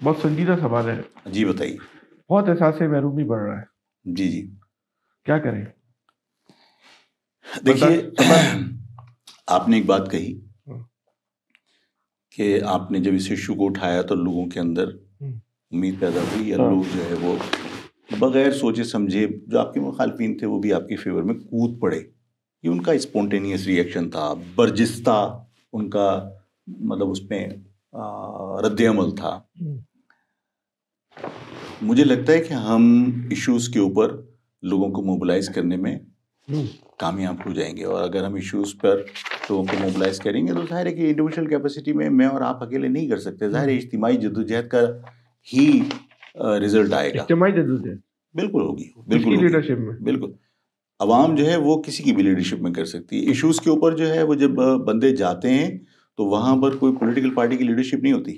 بہت سنجیدہ سوال ہے. جی بتائیے. بہت احساس محرومی بڑھ رہا ہے. جی جی. کیا کریں؟ دیکھیے آپ نے ایک بات کہی کہ آپ نے جب اس ایشو کو اٹھایا تو لوگوں کے اندر امید پیدا ہوئی یا لوگ جو ہے وہ بغیر سوچے سمجھے جو آپ کے مخالفین تھے وہ بھی آپ کے فیور میں کود پڑے. یہ ان کا اسپونٹینیس ریئیکشن تھا, برجستہ ان کا مطلب اس میں رد عمل تھا. مجھے لگتا ہے کہ ہم ایشوز کے اوپر لوگوں کو موبلائز کرنے میں کامیاب ہو جائیں گے, اور اگر ہم ایشوز پر لوگوں کو موبلائز کریں گے تو ظاہر ہے کہ انڈیویجول کیپیسٹی میں اور آپ اکیلے نہیں کر سکتے. ظاہر ہے اجتماعی جدوجہد کا ہی رزلٹ آئے گا. اجتماعی جدوجہد بالکل ہوگی, بالکل لیڈرشپ میں. بالکل عوام جو ہے وہ کسی کی بھی لیڈرشپ میں کر سکتی ہے. ایشوز کے اوپر جو ہے وہ جب بندے جاتے ہیں تو وہاں پر کوئی پولیٹیکل پارٹی کی لیڈرشپ نہیں ہوتی.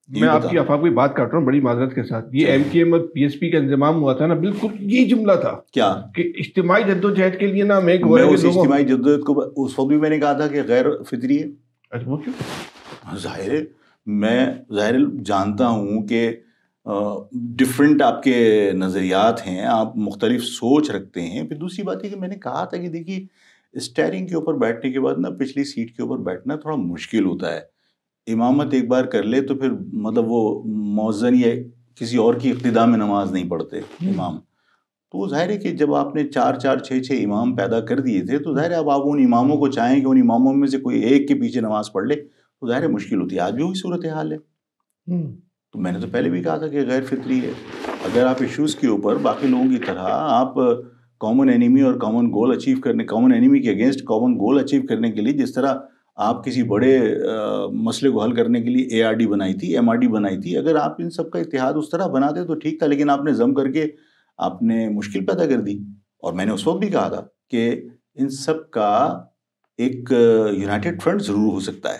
میں آپ کی افاق کی بات کر رہا ہوں بڑی معذرت کے ساتھ. یہ ایم کیو ایم اور پی ایس پی کا انضمام ہوا تھا نا, بالکل یہ جملہ تھا کیا کہ اجتماعی جدوجہد کے لیے نا میں اس اجتماعی جدوجہد کو اس وقت بھی میں نے کہا تھا کہ غیر فطری ہے. وہ کیوں؟ ظاہر ہے میں جانتا ہوں کہ ڈفرینٹ آپ کے نظریات ہیں, آپ مختلف سوچ رکھتے ہیں. پھر دوسری بات یہ کہ میں نے کہا تھا کہ دیکھیے اسٹیئرنگ کے اوپر بیٹھنے کے بعد نا پچھلی سیٹ کے اوپر بیٹھنا تھوڑا مشکل ہوتا ہے. امامت ایک بار کر لے تو پھر مطلب وہ مؤذن یا کسی اور کی اقتداء میں نماز نہیں پڑھتے امام. تو وہ ظاہر ہے کہ جب آپ نے 4-4 6-6 امام پیدا کر دیے تھے تو ظاہر ہے اب آپ ان اماموں کو چاہیں کہ ان اماموں میں سے کوئی ایک کے پیچھے نماز پڑھ لے تو ظاہر ہے مشکل ہوتی ہے. آج بھی وہی صورتحال ہے. تو میں نے تو پہلے بھی کہا تھا کہ غیر فطری ہے. اگر آپ ایشوز کے اوپر باقی لوگوں کی طرح آپ کامن اینیمی اور کامن گول اچیو کرنے, کامن اینیمی کے اگینسٹ کامن گول اچیو کرنے کے لیے جس طرح آپ کسی بڑے مسئلے کو حل کرنے کے لیے ARD بنائی تھی, MRD بنائی تھی, اگر آپ ان سب کا اتحاد اس طرح بناتے تو ٹھیک تھا. لیکن آپ نے ضم کر کے آپ نے مشکل پیدا کر دی. اور میں نے اس وقت بھی کہا تھا کہ ان سب کا ایک یونائٹڈ فرنٹ ضرور ہو سکتا ہے,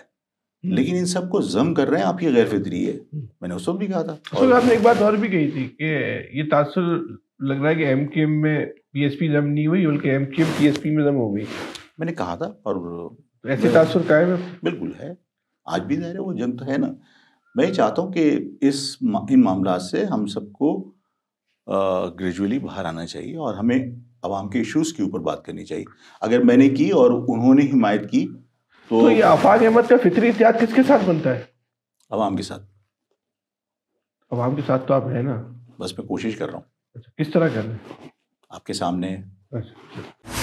لیکن ان سب کو ضم کر رہے ہیں آپ, یہ غیر فطری ہے. میں نے اس وقت بھی کہا تھا. اور آپ نے ایک بات اور بھی کہی تھی کہ یہ تاثر لگ رہا ہے کہ ایم کیو ایم میں پی ایس پی ضم نہیں ہوئی بلکہ M Q M P S P میں ضم ہو گئی. میں نے کہا تھا اور ایسے تاثر قائم ہے. بالکل ہے, آج بھی ظاہر ہے وہ جنگ تو ہے نا. میں چاہتا ہوں کہ ان معاملات سے ہم سب کو گریجولی باہر آنا چاہیے اور ہمیں عوام کے ایشوز کے اوپر بات کرنی چاہیے. اگر میں نے کی اور انہوں نے حمایت کی تو یہ آفاق احمد کا فطری اتحاد کس کے ساتھ بنتا ہے؟ عوام کے ساتھ. عوام کے ساتھ تو آپ ہیں نا. بس میں کوشش کر رہا ہوں. کس طرح کر رہے ہیں؟ آپ کے سامنے. اچھا.